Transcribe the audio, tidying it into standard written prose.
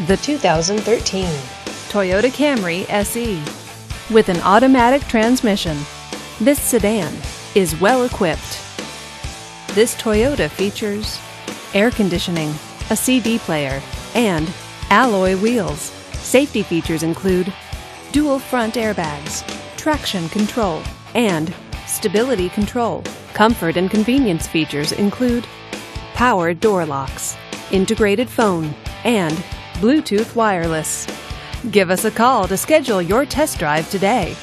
The 2013 Toyota Camry SE. With an automatic transmission, this sedan is well equipped. This Toyota features air conditioning, a CD player, and alloy wheels. Safety features include dual front airbags, traction control, and stability control. Comfort and convenience features include power door locks, integrated phone, and Bluetooth wireless. Give us a call to schedule your test drive today.